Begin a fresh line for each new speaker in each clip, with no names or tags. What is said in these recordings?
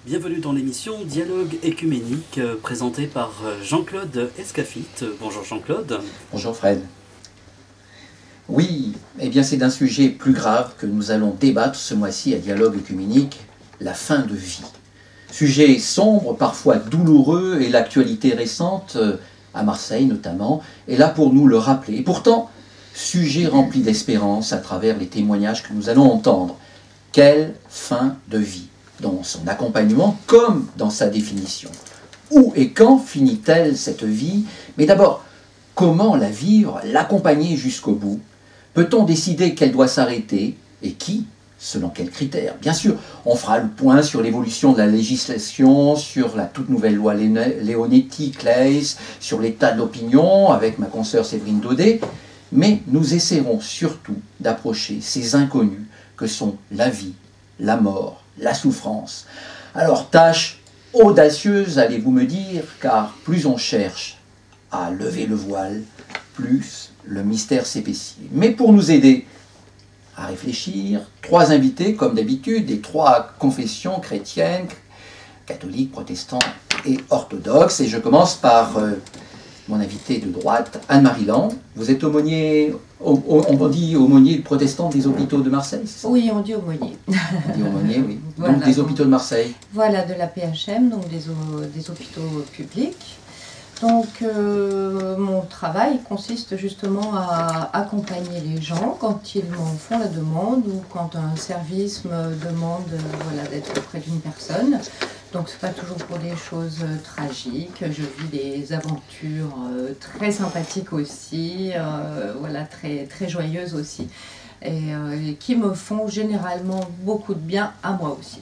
Bienvenue dans l'émission Dialogue écuménique présentée par Jean-Claude Escafit. Bonjour Jean-Claude.
Bonjour Fred. Oui, eh bien c'est d'un sujet plus grave que nous allons débattre ce mois-ci à Dialogue écuménique, la fin de vie. Sujet sombre, parfois douloureux, et l'actualité récente, à Marseille notamment, est là pour nous le rappeler. Et pourtant, sujet rempli d'espérance à travers les témoignages que nous allons entendre. Quelle fin de vie, dans son accompagnement comme dans sa définition. Où et quand finit-elle cette vie? Mais d'abord, comment la vivre, l'accompagner jusqu'au bout? Peut-on décider qu'elle doit s'arrêter? Et qui? Selon quels critères? Bien sûr, on fera le point sur l'évolution de la législation, sur la toute nouvelle loi Leonetti-Claeys, sur l'état de l'opinion avec ma consoeur Séverine Daudet, mais nous essaierons surtout d'approcher ces inconnus que sont la vie, la mort, la souffrance. Alors, tâche audacieuse, allez-vous me dire, car plus on cherche à lever le voile, plus le mystère s'épaissit. Mais pour nous aider à réfléchir, trois invités, comme d'habitude, des trois confessions chrétiennes, catholiques, protestants et orthodoxes. Et je commence par mon invité de droite, Anne-Marie Land. Vous êtes aumônier, on dit aumônier protestant des hôpitaux de Marseille, c'est ça?
Oui, on dit aumônier.
On dit aumônier, oui.
Voilà,
donc des hôpitaux de Marseille.
Voilà, de la PHM, donc des hôpitaux publics. Donc, mon travail consiste justement à accompagner les gens quand ils m'en font la demande ou quand un service me demande voilà, d'être auprès d'une personne. Donc, ce n'est pas toujours pour des choses tragiques. Je vis des aventures très sympathiques aussi, voilà, très, très joyeuses aussi, et qui me font généralement beaucoup de bien à moi aussi.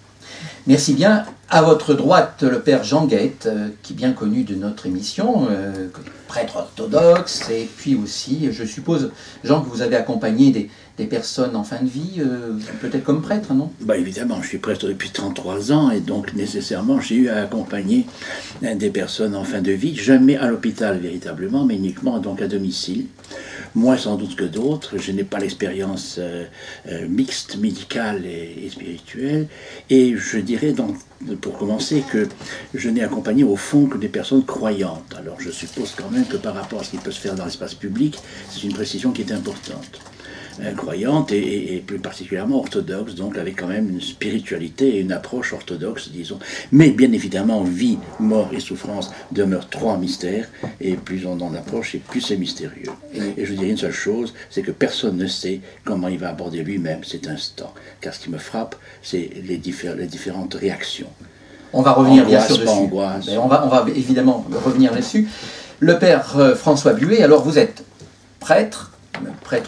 Merci bien. À votre droite, le père Jean Guette, qui est bien connu de notre émission, prêtre orthodoxe, et puis aussi, je suppose, Jean, que vous avez accompagné des personnes en fin de vie, peut-être comme prêtre, non?
Bah évidemment, je suis prêtre depuis 33 ans, et donc nécessairement, j'ai eu à accompagner des personnes en fin de vie, jamais à l'hôpital véritablement, mais uniquement donc à domicile. Moi, sans doute que d'autres, je n'ai pas l'expérience mixte, médicale et spirituelle, et je dirais, donc, pour commencer, que je n'ai accompagné au fond que des personnes croyantes. Alors je suppose quand même que par rapport à ce qui peut se faire dans l'espace public, c'est une précision qui est importante. Croyante et plus particulièrement orthodoxe, donc avec quand même une spiritualité et une approche orthodoxe, disons. Mais bien évidemment, vie, mort et souffrance demeurent trois mystères, et plus on en approche, et plus c'est mystérieux. Et je dirais une seule chose, c'est que personne ne sait comment il va aborder lui-même cet instant. Car ce qui me frappe, c'est les différentes réactions.
On va revenir bien sûr dessus.
Angoisse.
On va évidemment revenir là-dessus. Le père François Buet, alors vous êtes prêtre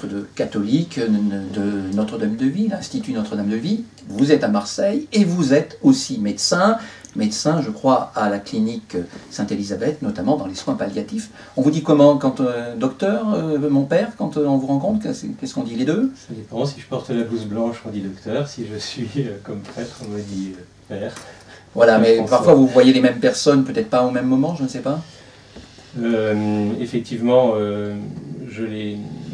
de catholique de Notre-Dame de Vie, l'Institut Notre-Dame de Vie. Vous êtes à Marseille et vous êtes aussi médecin, je crois, à la clinique Sainte-Élisabeth, notamment dans les soins palliatifs. On vous dit comment quand docteur, mon père, quand on vous rencontre? Qu'est-ce qu'on dit les deux?
Ça dépend. Si je porte la blouse blanche, on dit docteur. Si je suis comme prêtre, on me dit père.
Voilà, mais
François.
parfois vous voyez les mêmes personnes, peut-être pas au même moment, je ne sais pas.
Effectivement,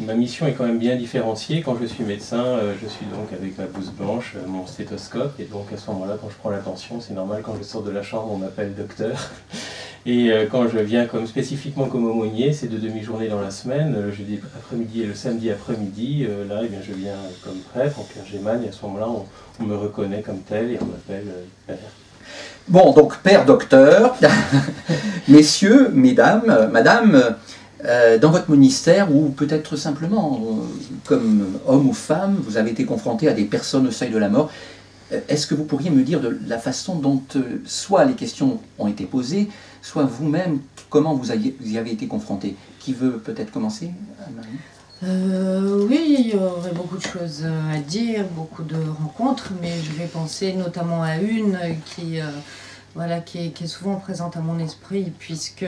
ma mission est quand même bien différenciée. Quand je suis médecin, je suis donc avec ma blouse blanche, mon stéthoscope, et donc à ce moment-là, quand je prends la tension, c'est normal, quand je sors de la chambre, on m'appelle docteur. Et quand je viens spécifiquement comme aumônier, c'est de demi-journée dans la semaine, le jeudi après-midi et le samedi après-midi, là, eh bien, je viens comme prêtre, en clergéman, et à ce moment-là, on me reconnaît comme tel et on m'appelle père.
Bon, donc père docteur, messieurs, mesdames, madame, dans votre ministère, ou peut-être simplement comme homme ou femme, vous avez été confronté à des personnes au seuil de la mort. Est-ce que vous pourriez me dire de la façon dont soit les questions ont été posées, soit vous-même, comment vous y avez été confronté? Qui veut peut-être commencer, Anne-Marie?
Oui, il y aurait beaucoup de choses à dire, beaucoup de rencontres, mais je vais penser notamment à une qui est souvent présente à mon esprit, puisque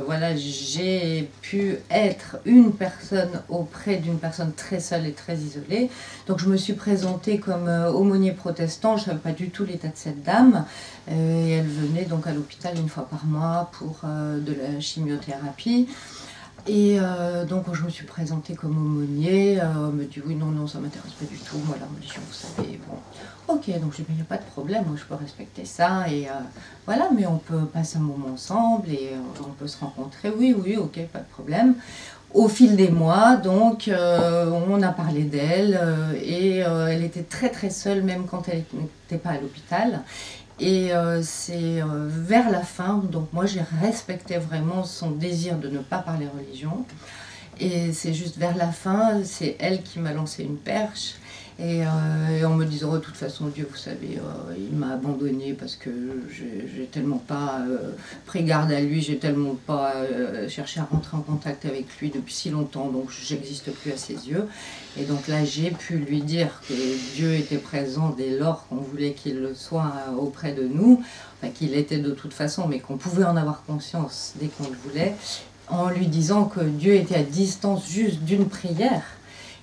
voilà, j'ai pu être une personne auprès d'une personne très seule et très isolée. Donc je me suis présentée comme aumônier protestant, je ne savais pas du tout l'état de cette dame, et elle venait donc à l'hôpital une fois par mois pour de la chimiothérapie. Et donc je me suis présentée comme aumônier, on me dit oui, non, non, ça m'intéresse pas du tout, moi la religion, vous savez, bon. Ok, donc je dis, il n'y a pas de problème, moi je peux respecter ça, et voilà, mais on peut passer un moment ensemble, et on peut se rencontrer, oui, oui, ok, pas de problème. Au fil des mois, donc, on a parlé d'elle, et elle était très très seule, même quand elle n'était pas à l'hôpital. Et c'est vers la fin, donc moi j'ai respecté vraiment son désir de ne pas parler religion. Et c'est juste vers la fin, c'est elle qui m'a lancé une perche. Et en me disant, oh, de toute façon, Dieu, vous savez, il m'a abandonnée parce que j'ai tellement pas pris garde à lui, j'ai tellement pas cherché à rentrer en contact avec lui depuis si longtemps, donc j'existe plus à ses yeux. Et donc là, j'ai pu lui dire que Dieu était présent dès lors qu'on voulait qu'il le soit auprès de nous, enfin qu'il était de toute façon, mais qu'on pouvait en avoir conscience dès qu'on le voulait, en lui disant que Dieu était à distance juste d'une prière.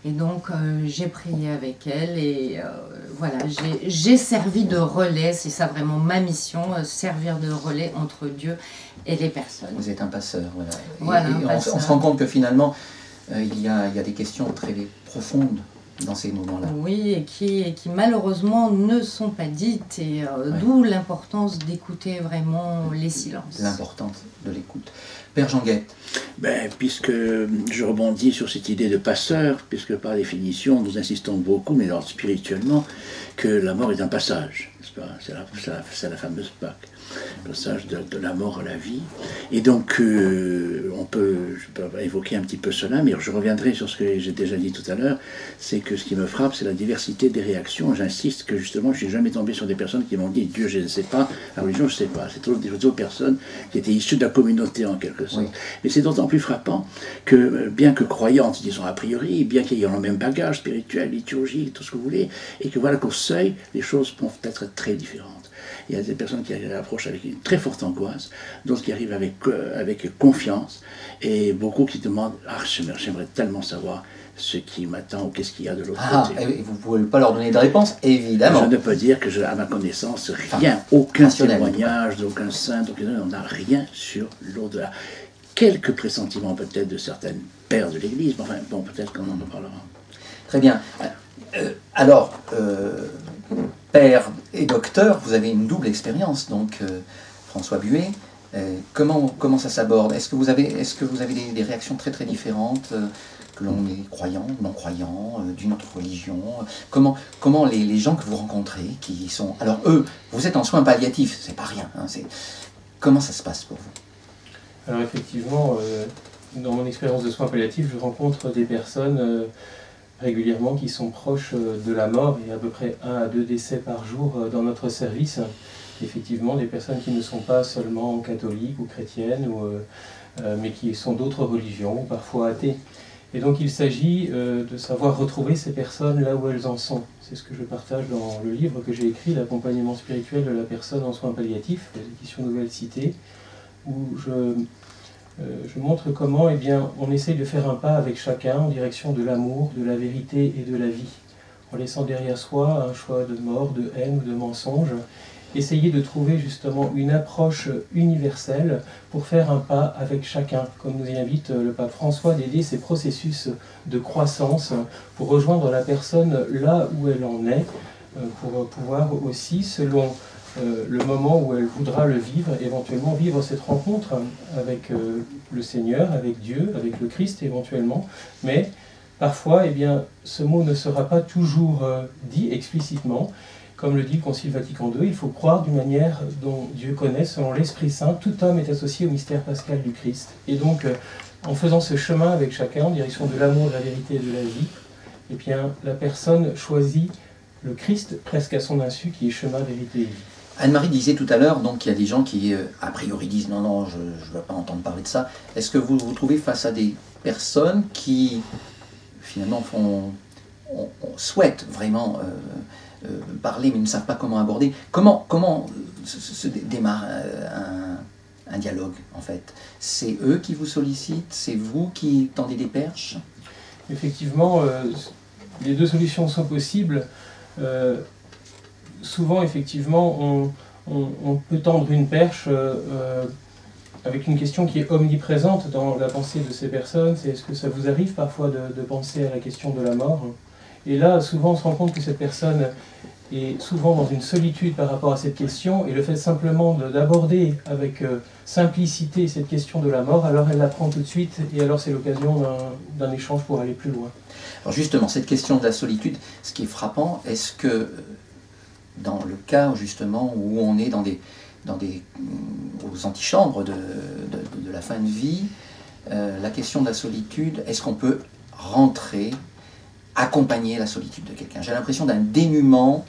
Et donc j'ai prié avec elle et voilà, j'ai servi de relais, c'est ça vraiment ma mission, servir de relais entre Dieu et les personnes.
Vous êtes un passeur, voilà.
Voilà,
Et on se rend compte que finalement, il y a des questions très profondes dans ces moments-là.
Oui, et qui malheureusement ne sont pas dites, et d'où l'importance d'écouter vraiment les silences.
L'importance de l'écoute. Père Jean-Guette.
Ben, puisque je rebondis sur cette idée de passeur, puisque par définition, nous insistons beaucoup, mais alors spirituellement, que la mort est un passage. C'est la fameuse Pâque, le passage de la mort à la vie. Et donc, je peux évoquer un petit peu cela, mais je reviendrai sur ce que j'ai déjà dit tout à l'heure, c'est que ce qui me frappe, c'est la diversité des réactions. J'insiste que justement, je ne suis jamais tombé sur des personnes qui m'ont dit « Dieu, je ne sais pas, la religion, je ne sais pas ». C'est toujours des autres personnes qui étaient issues de la communauté, en quelque sorte. Oui. Mais c'est d'autant plus frappant que, bien que croyantes, disons a priori, bien qu'ils aient le même bagage spirituel, liturgique, tout ce que vous voulez, et que voilà qu'au seuil, les choses peuvent être très différentes. Il y a des personnes qui approchent avec une très forte angoisse, d'autres qui arrivent avec confiance, et beaucoup qui demandent « Ah, j'aimerais tellement savoir ce qui m'attend ou qu'est-ce qu'il y a de l'autre côté. »
Vous ne pouvez pas leur donner de réponse, évidemment.
Je ne peux dire que, à ma connaissance, rien, aucun témoignage d'aucun saint, on n'a rien sur l'au-delà. Quelques pressentiments peut-être de certaines pères de l'Église, mais enfin, bon, peut-être qu'on en parlera.
Très bien. Alors, père et docteur, vous avez une double expérience, donc François Buet. Comment ça s'aborde? Est-ce que vous avez des réactions très très différentes, que l'on est croyant, non-croyant, d'une autre religion? Comment les gens que vous rencontrez, qui sont... Alors eux, vous êtes en soins palliatifs, c'est pas rien. Hein, comment ça se passe pour vous?
Alors effectivement, dans mon expérience de soins palliatifs, je rencontre des personnes régulièrement qui sont proches de la mort. Il y a à peu près 1 à 2 décès par jour dans notre service. Effectivement, des personnes qui ne sont pas seulement catholiques ou chrétiennes, mais qui sont d'autres religions, parfois athées. Et donc il s'agit de savoir retrouver ces personnes là où elles en sont. C'est ce que je partage dans le livre que j'ai écrit, L'accompagnement spirituel de la personne en soins palliatifs, des éditions Nouvelle Cité, où je montre comment on essaye de faire un pas avec chacun en direction de l'amour, de la vérité et de la vie, en laissant derrière soi un choix de mort, de haine ou de mensonge. Essayer de trouver justement une approche universelle pour faire un pas avec chacun, comme nous y invite le pape François, d'aider ces processus de croissance pour rejoindre la personne là où elle en est, pour pouvoir aussi, selon le moment où elle voudra le vivre, éventuellement vivre cette rencontre avec le Seigneur, avec Dieu, avec le Christ éventuellement, mais parfois ce mot ne sera pas toujours dit explicitement. Comme le dit le Concile Vatican II, il faut croire d'une manière dont Dieu connaît, selon l'Esprit Saint, tout homme est associé au mystère pascal du Christ. Et donc, en faisant ce chemin avec chacun, en direction de l'amour, de la vérité et de la vie, la personne choisit le Christ presque à son insu, qui est chemin, vérité et vie.
Anne-Marie disait tout à l'heure, donc il y a des gens qui, a priori, disent non, non, je ne veux pas entendre parler de ça. Est-ce que vous vous trouvez face à des personnes qui, finalement, souhaitent vraiment parler, mais ne savent pas comment aborder? Comment se démarre un dialogue, en fait? C'est eux qui vous sollicitent? C'est vous qui tendez des perches?
Effectivement, les deux solutions sont possibles. Souvent, effectivement, on peut tendre une perche avec une question qui est omniprésente dans la pensée de ces personnes, c'est est-ce que ça vous arrive parfois de penser à la question de la mort? Et là, souvent, on se rend compte que cette personne est souvent dans une solitude par rapport à cette question, et le fait simplement d'aborder avec simplicité cette question de la mort, alors elle la prend tout de suite, et alors c'est l'occasion d'un échange pour aller plus loin.
Alors justement, cette question de la solitude, ce qui est frappant, est-ce que dans le cas justement où on est aux antichambres de la fin de vie, la question de la solitude, est-ce qu'on peut rentrer, accompagner la solitude de quelqu'un? J'ai l'impression d'un dénuement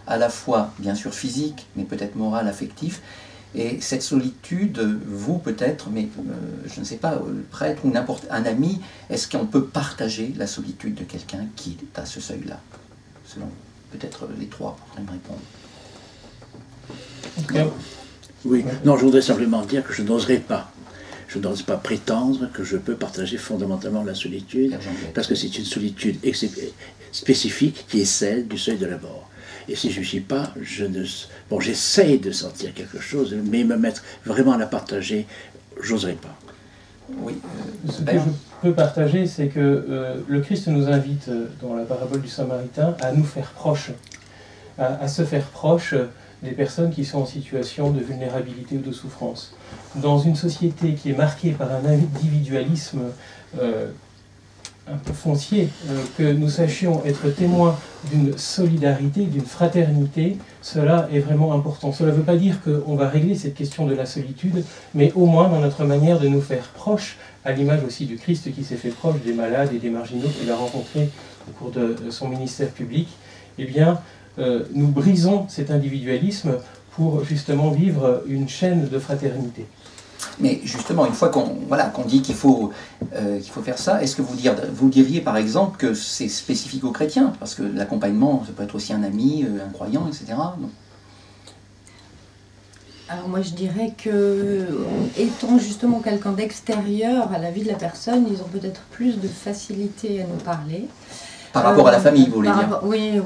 à la fois, bien sûr, physique, mais peut-être moral, affectif. Et cette solitude, vous peut-être, mais je ne sais pas, le prêtre ou n'importe un ami, est-ce qu'on peut partager la solitude de quelqu'un qui est à ce seuil-là? Selon peut-être les trois pourraient me répondre.
En tout cas,
oui, non, je voudrais simplement dire que je n'oserais pas. Je n'ose pas prétendre que je peux partager fondamentalement la solitude, parce que c'est une solitude spécifique qui est celle du seuil de la mort. Et si je ne suis pas, j'essaie de sentir quelque chose, mais me mettre vraiment à la partager, j'oserais pas.
Oui.
Ce que je peux partager, c'est que le Christ nous invite, dans la parabole du Samaritain, à nous faire proches, à se faire proches des personnes qui sont en situation de vulnérabilité ou de souffrance. Dans une société qui est marquée par un individualisme un peu foncier, que nous sachions être témoins d'une solidarité, d'une fraternité, cela est vraiment important. Cela ne veut pas dire qu'on va régler cette question de la solitude, mais au moins dans notre manière de nous faire proches, à l'image aussi du Christ qui s'est fait proche des malades et des marginaux qu'il a rencontrés au cours de son ministère public, eh bien, nous brisons cet individualisme pour justement vivre une chaîne de fraternité.
Mais justement, une fois qu'on dit qu'il faut faire ça, est-ce que vous diriez par exemple que c'est spécifique aux chrétiens? Parce que l'accompagnement, ça peut être aussi un ami, un croyant, etc. Non?
Alors moi je dirais que, étant justement quelqu'un d'extérieur à la vie de la personne, ils ont peut-être plus de facilité à nous parler.
Par rapport à la famille, vous voulez dire?
Oui.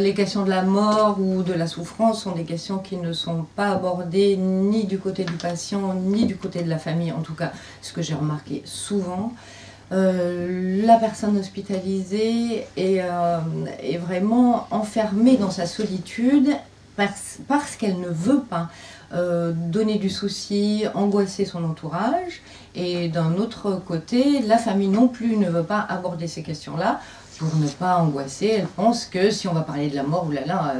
Les questions de la mort ou de la souffrance sont des questions qui ne sont pas abordées ni du côté du patient, ni du côté de la famille. En tout cas, ce que j'ai remarqué souvent. La personne hospitalisée est vraiment enfermée dans sa solitude parce qu'elle ne veut pas donner du souci, angoisser son entourage. Et d'un autre côté, la famille non plus ne veut pas aborder ces questions-là pour ne pas angoisser. Elle pense que si on va parler de la mort, oulala,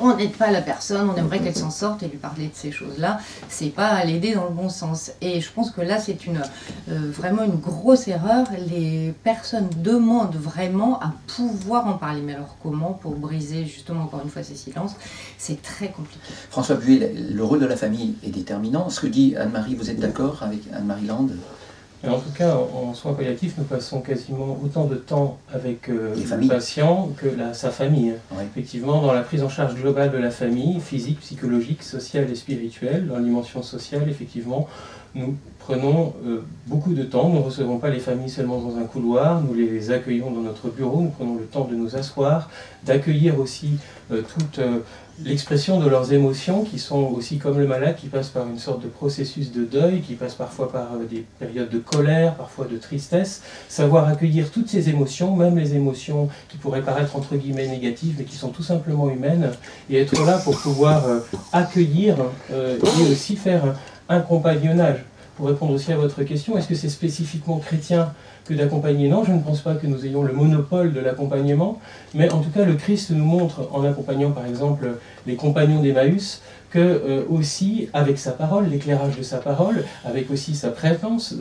on n'aide pas la personne, on aimerait qu'elle s'en sorte, et lui parler de ces choses-là, c'est pas l'aider dans le bon sens. Et je pense que là, c'est vraiment une grosse erreur. Les personnes demandent vraiment à pouvoir en parler. Mais alors comment pour briser justement encore une fois ces silences? C'est très compliqué.
François Buet, le rôle de la famille est déterminant. Ce que dit Anne-Marie, vous êtes d'accord avec Anne-Marie Land?
En tout cas, en soins palliatifs, nous passons quasiment autant de temps avec le patient que sa famille.
Oui.
Effectivement, dans la prise en charge globale de la famille, physique, psychologique, sociale et spirituelle, dans la dimension sociale, effectivement, nous prenons beaucoup de temps. Nous ne recevons pas les familles seulement dans un couloir, nous les accueillons dans notre bureau, nous prenons le temps de nous asseoir, d'accueillir aussi toute l'expression de leurs émotions, qui sont aussi comme le malade, qui passent par une sorte de processus de deuil, qui passent parfois par des périodes de colère, parfois de tristesse. Savoir accueillir toutes ces émotions, même les émotions qui pourraient paraître entre guillemets négatives, mais qui sont tout simplement humaines, et être là pour pouvoir accueillir et aussi faire un compagnonnage. Pour répondre aussi à votre question, est-ce que c'est spécifiquement chrétien que d'accompagner? Non, je ne pense pas que nous ayons le monopole de l'accompagnement, mais en tout cas le Christ nous montre, en accompagnant par exemple les compagnons d'Emmaüs, que aussi avec sa parole, l'éclairage de sa parole, avec aussi sa présence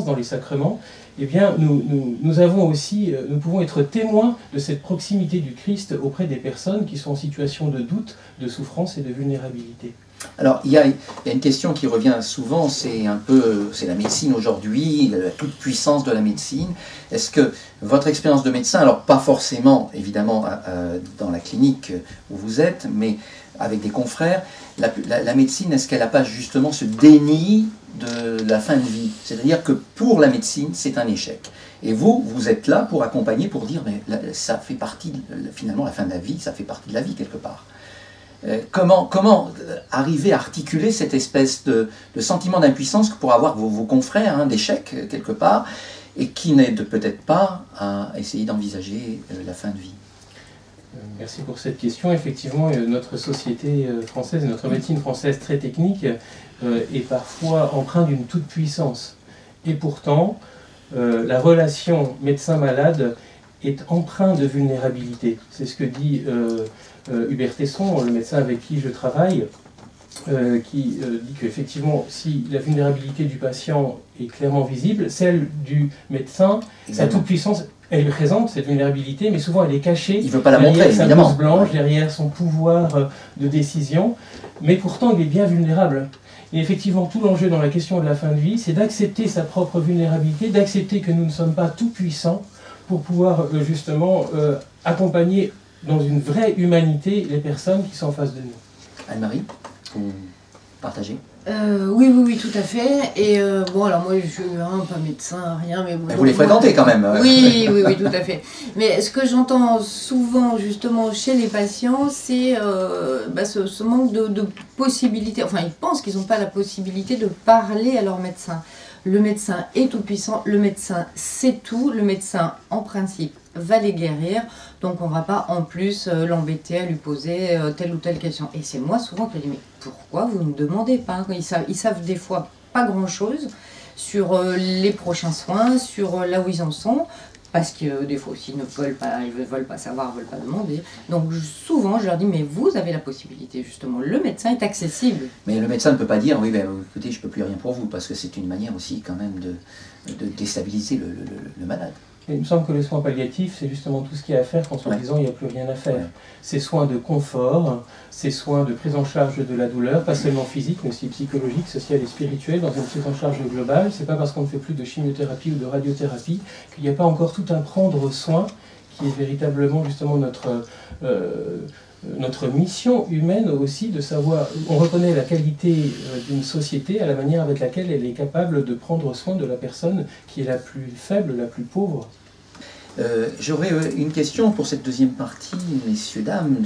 dans les sacrements, eh bien nous avons aussi, nous pouvons être témoins de cette proximité du Christ auprès des personnes qui sont en situation de doute, de souffrance et de vulnérabilité.
Alors, il y a une question qui revient souvent, c'est la médecine aujourd'hui, la toute-puissance de la médecine. Est-ce que votre expérience de médecin, alors pas forcément, évidemment, dans la clinique où vous êtes, mais avec des confrères, la médecine, est-ce qu'elle n'a pas justement ce déni de la fin de vie? C'est-à-dire que pour la médecine, c'est un échec. Et vous êtes là pour accompagner, pour dire, mais ça fait partie, finalement, la fin de la vie, ça fait partie de la vie quelque part. Comment arriver à articuler cette espèce de sentiment d'impuissance que pourraient avoir vos confrères, hein, d'échec quelque part, et qui n'aident peut-être pas à essayer d'envisager la fin de vie?
Merci pour cette question. Effectivement, notre société française, notre médecine française très technique est parfois empreinte d'une toute-puissance. Et pourtant, la relation médecin-malade est empreinte de vulnérabilité. C'est ce que dit Hubert Tesson, le médecin avec qui je travaille, qui dit qu'effectivement, si la vulnérabilité du patient est clairement visible, celle du médecin, sa toute-puissance, elle est présente, cette vulnérabilité, mais souvent elle est cachée.
Il ne veut pas la montrer,
derrière sa
évidemment.
blouse blanche, derrière son pouvoir de décision, mais pourtant il est bien vulnérable. Et effectivement, tout l'enjeu dans la question de la fin de vie, c'est d'accepter sa propre vulnérabilité, d'accepter que nous ne sommes pas tout puissants pour pouvoir justement accompagner dans une vraie humanité les personnes qui sont en face de nous.
Anne-Marie, vous partagez?
Oui, tout à fait. Et bon, alors moi, je suis pas médecin, rien, mais bon.
Vous les fréquentez quand même.
Oui, tout à fait. Mais ce que j'entends souvent, justement, chez les patients, c'est ce manque de possibilité. Enfin, ils pensent qu'ils n'ont pas la possibilité de parler à leur médecin. Le médecin est tout puissant, le médecin sait tout, le médecin, en principe, va les guérir, donc on ne va pas en plus l'embêter à lui poser telle ou telle question. Et c'est moi souvent qui lui dis, mais pourquoi vous ne demandez pas? Ils savent des fois pas grand-chose sur les prochains soins, sur là où ils en sont, parce que des fois aussi ils ne veulent pas savoir, ne veulent pas demander. Donc souvent je leur dis, mais vous avez la possibilité justement, le médecin est accessible.
Mais le médecin ne peut pas dire, oui, ben, écoutez, je ne peux plus rien pour vous, parce que c'est une manière aussi quand même de déstabiliser le malade.
Il me semble que les soins palliatifs, c'est justement tout ce qu'il y a à faire quand on disant il n'y a plus rien à faire. Ouais. Ces soins de confort, ces soins de prise en charge de la douleur, pas seulement physique, mais aussi psychologique, sociale et spirituelle, dans une prise en charge globale. C'est pas parce qu'on ne fait plus de chimiothérapie ou de radiothérapie qu'il n'y a pas encore tout un prendre soin qui est véritablement justement notre mission humaine aussi, de savoir, on reconnaît la qualité d'une société à la manière avec laquelle elle est capable de prendre soin de la personne qui est la plus faible, la plus pauvre.
J'aurais une question pour cette deuxième partie, messieurs, dames.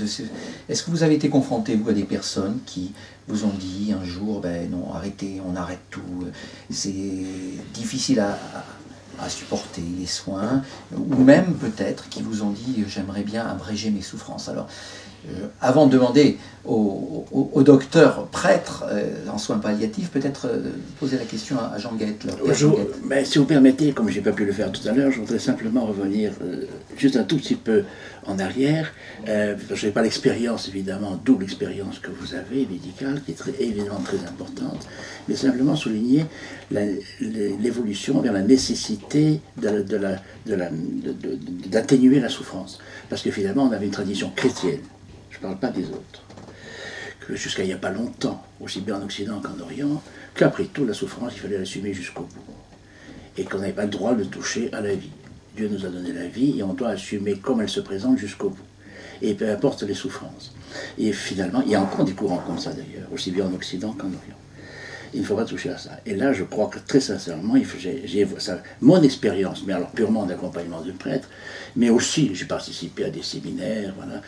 Est-ce que vous avez été confrontés, vous, à des personnes qui vous ont dit un jour, ben non, arrêtez, on arrête tout, c'est difficile à supporter les soins, ou même peut-être qui vous ont dit, j'aimerais bien abréger mes souffrances. Alors, avant de demander au docteur prêtre en soins palliatifs, peut-être poser la question à Jean Guette.
Ben, si vous permettez, comme je n'ai pas pu le faire tout à l'heure, je voudrais simplement revenir juste un tout petit peu en arrière. Je n'ai pas l'expérience, évidemment, double expérience que vous avez, médicale, qui est évidemment très importante, mais simplement souligner l'évolution vers la nécessité d'atténuer la souffrance. Parce que finalement, on avait une tradition chrétienne. Je ne parle pas des autres, que jusqu'à il n'y a pas longtemps, aussi bien en Occident qu'en Orient, qu'après tout, la souffrance, il fallait l'assumer jusqu'au bout. Et qu'on n'avait pas le droit de toucher à la vie. Dieu nous a donné la vie et on doit assumer comme elle se présente jusqu'au bout. Et peu importe les souffrances. Et finalement, il y a encore des courants comme ça d'ailleurs, aussi bien en Occident qu'en Orient. Il ne faut pas toucher à ça. Et là, je crois que très sincèrement, mon expérience, mais alors purement d'accompagnement de prêtre, mais aussi, j'ai participé à des séminaires, voilà,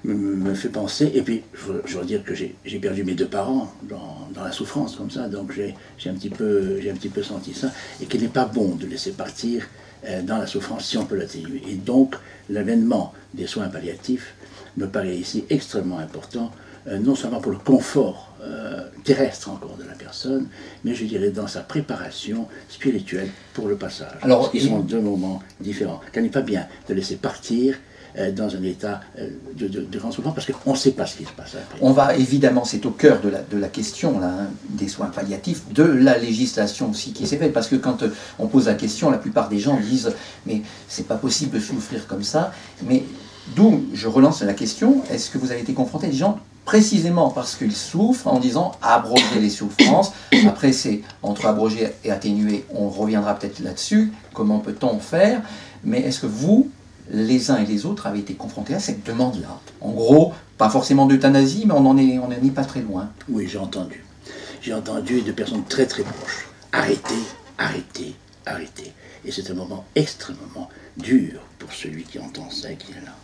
me fait penser, et puis je veux dire que j'ai perdu mes deux parents dans la souffrance comme ça, donc j'ai un petit peu senti ça, et qu'il n'est pas bon de laisser partir dans la souffrance si on peut l'atténuer. Et donc l'avènement des soins palliatifs me paraît ici extrêmement important, non seulement pour le confort terrestre encore de la personne, mais je dirais dans sa préparation spirituelle pour le passage. Alors, ils sont deux moments différents. Il n'est pas bien de laisser partir dans un état de grand souffrance, parce qu'on ne sait pas ce qui se passe après.
On va évidemment, c'est au cœur de la question là, hein, des soins palliatifs, de la législation aussi qui s'est faite, parce que quand on pose la question, la plupart des gens disent « mais c'est pas possible de souffrir comme ça », mais d'où je relance la question, est-ce que vous avez été confronté à des gens précisément parce qu'ils souffrent en disant « abroger les souffrances », après c'est entre abroger et atténuer, on reviendra peut-être là-dessus, comment peut-on faire, mais est-ce que vous, les uns et les autres, avaient été confrontés à cette demande-là? En gros, pas forcément d'euthanasie, mais on n'en est pas très loin.
Oui, j'ai entendu. J'ai entendu de personnes très très proches. Arrêtez, arrêtez, arrêtez. Et c'est un moment extrêmement dur pour celui qui entend ça et qui est là.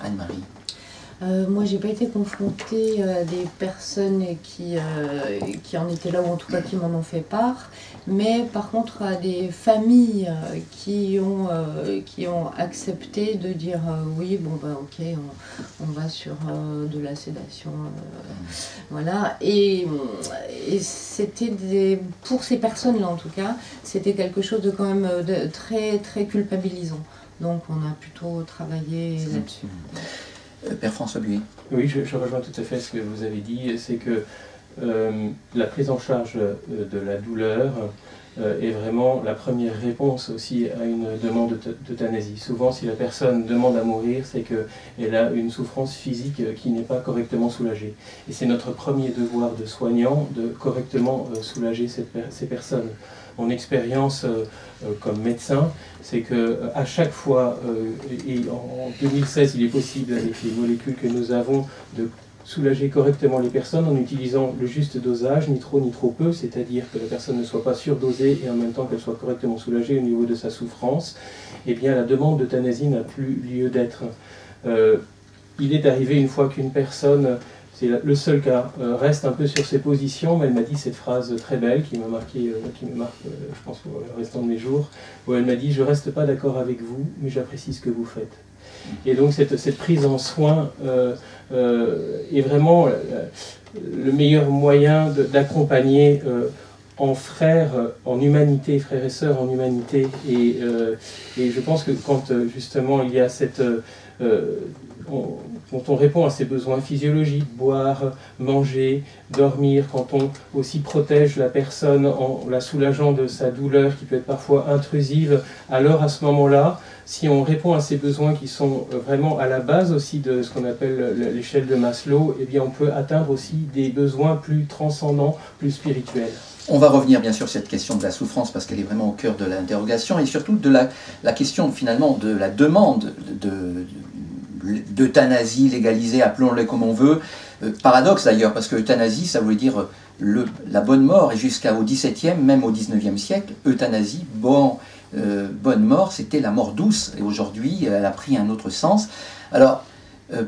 Anne-Marie.
Moi, j'ai pas été confrontée à des personnes qui en étaient là, ou en tout cas qui m'en ont fait part, mais par contre à des familles qui ont accepté de dire oui, bon bah ok, on va sur de la sédation, voilà. Et c'était pour ces personnes-là en tout cas, c'était quelque chose de quand même de très très culpabilisant. Donc on a plutôt travaillé là-dessus.
Père François Buet.
Oui, je rejoins tout à fait ce que vous avez dit, c'est que la prise en charge de la douleur est vraiment la première réponse aussi à une demande d'euthanasie. Souvent, si la personne demande à mourir, c'est qu'elle a une souffrance physique qui n'est pas correctement soulagée. Et c'est notre premier devoir de soignant de correctement soulager ces personnes. Mon expérience comme médecin, c'est qu'à chaque fois, et en 2016, il est possible, avec les molécules que nous avons, de soulager correctement les personnes en utilisant le juste dosage, ni trop ni trop peu, c'est-à-dire que la personne ne soit pas surdosée et en même temps qu'elle soit correctement soulagée au niveau de sa souffrance, eh bien la demande d'euthanasie n'a plus lieu d'être. Il est arrivé une fois qu'une personne, c'est le seul cas, reste un peu sur ses positions, mais elle m'a dit cette phrase très belle qui m'a marqué, qui me marque, je pense, pour le restant de mes jours, où elle m'a dit « Je ne reste pas d'accord avec vous, mais j'apprécie ce que vous faites ». Et donc cette prise en soin est vraiment le meilleur moyen d'accompagner en frères, en humanité, frères et sœurs en humanité. Et je pense que quand justement il y a cette... quand on répond à ses besoins physiologiques, boire, manger, dormir, quand on aussi protège la personne en la soulageant de sa douleur qui peut être parfois intrusive, alors à ce moment-là, si on répond à ces besoins qui sont vraiment à la base aussi de ce qu'on appelle l'échelle de Maslow, eh bien on peut atteindre aussi des besoins plus transcendants, plus spirituels.
On va revenir bien sûr sur cette question de la souffrance parce qu'elle est vraiment au cœur de l'interrogation et surtout de la question finalement de la demande d'euthanasie légalisée, appelons-le comme on veut. Paradoxe d'ailleurs, parce que euthanasie, ça voulait dire la bonne mort, et jusqu'au XVIIe, même au XIXe siècle, euthanasie, bonne mort, c'était la mort douce, et aujourd'hui, elle a pris un autre sens. Alors,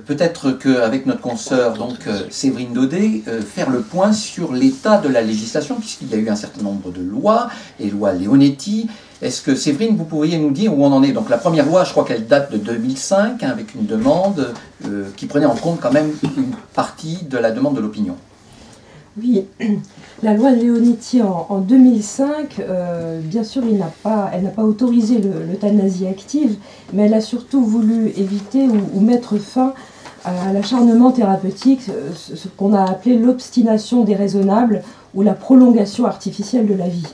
peut-être qu'avec notre consoeur, donc Séverine Daudet, faire le point sur l'état de la législation, puisqu'il y a eu un certain nombre de lois, les lois Leonetti. Est-ce que, Séverine, vous pourriez nous dire où on en est? Donc la première loi, je crois qu'elle date de 2005, hein, avec une demande qui prenait en compte quand même une partie de la demande de l'opinion.
Oui, la loi Leonetti en 2005, bien sûr, elle n'a pas autorisé l'euthanasie active, mais elle a surtout voulu éviter ou mettre fin à l'acharnement thérapeutique, ce qu'on a appelé l'obstination déraisonnable ou la prolongation artificielle de la vie.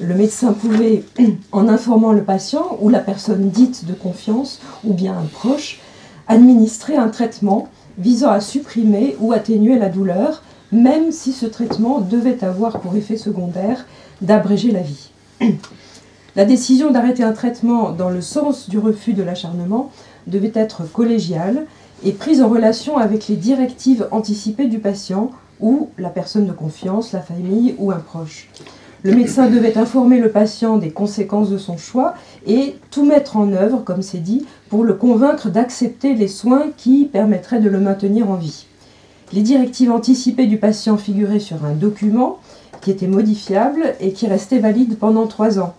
Le médecin pouvait, en informant le patient ou la personne dite de confiance ou bien un proche, administrer un traitement visant à supprimer ou atténuer la douleur, même si ce traitement devait avoir pour effet secondaire d'abréger la vie. La décision d'arrêter un traitement dans le sens du refus de l'acharnement devait être collégiale et prise en relation avec les directives anticipées du patient ou la personne de confiance, la famille ou un proche. Le médecin devait informer le patient des conséquences de son choix et tout mettre en œuvre, comme c'est dit, pour le convaincre d'accepter les soins qui permettraient de le maintenir en vie. Les directives anticipées du patient figuraient sur un document qui était modifiable et qui restait valide pendant 3 ans.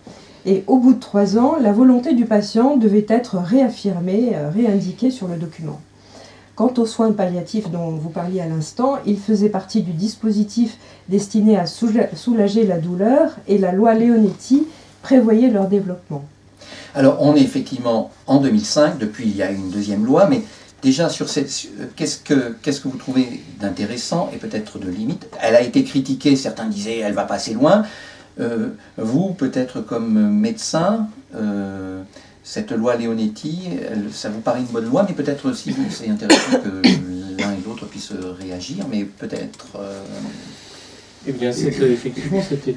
Et au bout de 3 ans, la volonté du patient devait être réaffirmée, réindiquée sur le document. Quant aux soins palliatifs dont vous parliez à l'instant, ils faisaient partie du dispositif destiné à soulager la douleur et la loi Leonetti prévoyait leur développement.
Alors on est effectivement en 2005, depuis il y a une deuxième loi, mais déjà sur cette, qu'est-ce que vous trouvez d'intéressant et peut-être de limite? Elle a été critiquée, certains disaient elle va pas assez loin. Vous, peut-être comme médecin, cette loi Leonetti, ça vous paraît une bonne loi, mais peut-être aussi, c'est intéressant que l'un et l'autre puissent réagir, mais peut-être...
Eh bien, effectivement, c'était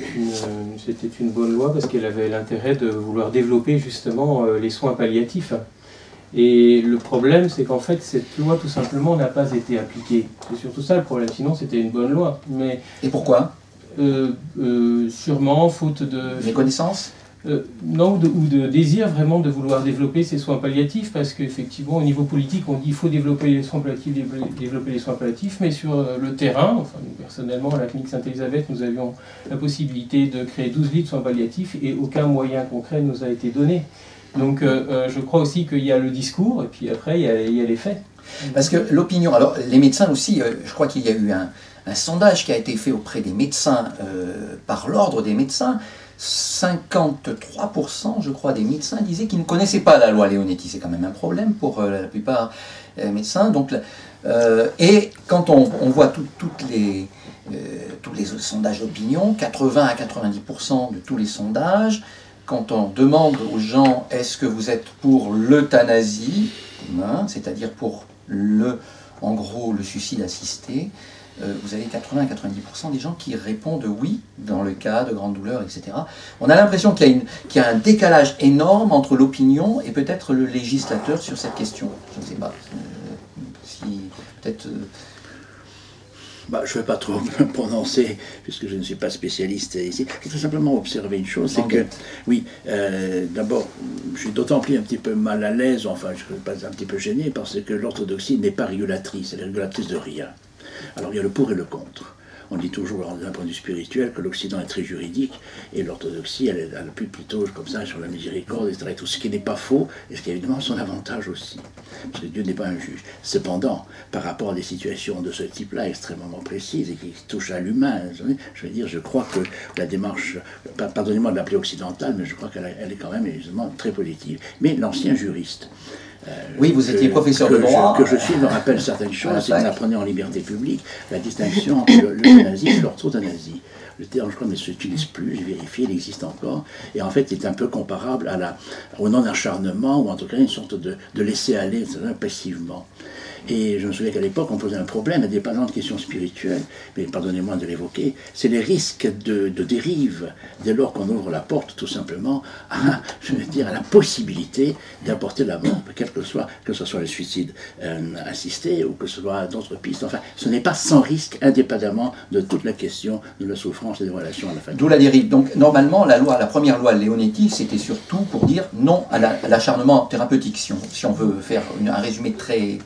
une bonne loi parce qu'elle avait l'intérêt de vouloir développer justement les soins palliatifs. Et le problème, c'est qu'en fait, cette loi, tout simplement, n'a pas été appliquée. C'est surtout ça le problème, sinon c'était une bonne loi. Mais,
et pourquoi
sûrement, faute de...
méconnaissance.
non, ou de désir vraiment de vouloir développer ces soins palliatifs, parce qu'effectivement, au niveau politique, on dit qu'il faut développer les soins palliatifs, mais sur le terrain, enfin, nous, personnellement, à la clinique Sainte-Élisabeth, nous avions la possibilité de créer 12 lits de soins palliatifs, et aucun moyen concret nous a été donné. Donc, je crois aussi qu'il y a le discours, et puis après, il y a les faits.
Parce que l'opinion, alors les médecins aussi, je crois qu'il y a eu un sondage qui a été fait auprès des médecins par l'ordre des médecins. 53%, je crois, des médecins disaient qu'ils ne connaissaient pas la loi Leonetti. C'est quand même un problème pour la plupart des médecins. Donc, et quand on voit tous les sondages d'opinion, 80 à 90% de tous les sondages, quand on demande aux gens est-ce que vous êtes pour l'euthanasie, hein, c'est-à-dire pour en gros le suicide assisté, vous avez 80 à 90% des gens qui répondent oui dans le cas de grande douleur, etc. On a l'impression qu'il y a un décalage énorme entre l'opinion et peut-être le législateur sur cette question. Je ne sais pas si peut-être...
Je ne vais pas trop me prononcer, puisque je ne suis pas spécialiste ici. Je voudrais simplement observer une chose, c'est que, oui, d'abord, je suis d'autant plus un petit peu mal à l'aise, enfin, je ne suis pas un petit peu gêné, parce que l'orthodoxie n'est pas régulatrice, elle est régulatrice de rien. Alors il y a le pour et le contre. On dit toujours d'un point de vue spirituel que l'Occident est très juridique et l'orthodoxie elle appuie plutôt comme ça sur la miséricorde, etc. Tout ce qui n'est pas faux et ce qui a évidemment son avantage aussi. Parce que Dieu n'est pas un juge. Cependant, par rapport à des situations de ce type-là extrêmement précises et qui touchent à l'humain, je veux dire, je crois que la démarche, pardonnez-moi de l'appeler occidentale, mais je crois qu'elle est quand même évidemment très positive. Mais l'ancien juriste,
oui, vous étiez professeur de droit.
Que je suis me rappelle certaines choses, c'est qu'on apprenait en liberté publique la distinction entre l'euthanasie et l'orthothanasie. Le terme, je crois, ne s'utilise plus, j'ai vérifié, il existe encore. Et en fait, c'est un peu comparable au non-acharnement, ou en tout cas une sorte de laisser-aller passivement. Et je me souviens qu'à l'époque, on posait un problème, indépendant de questions spirituelles, mais pardonnez-moi de l'évoquer, c'est les risques de dérive, dès lors qu'on ouvre la porte, tout simplement, à la possibilité d'apporter la mort, que ce soit le suicide assisté, ou que ce soit d'autres pistes. Enfin, ce n'est pas sans risque, indépendamment de toute la question de la souffrance et des relations à la famille.
D'où la dérive. Donc, normalement, la première loi Leonetti, c'était surtout pour dire non à l'acharnement thérapeutique, si on veut faire un résumé très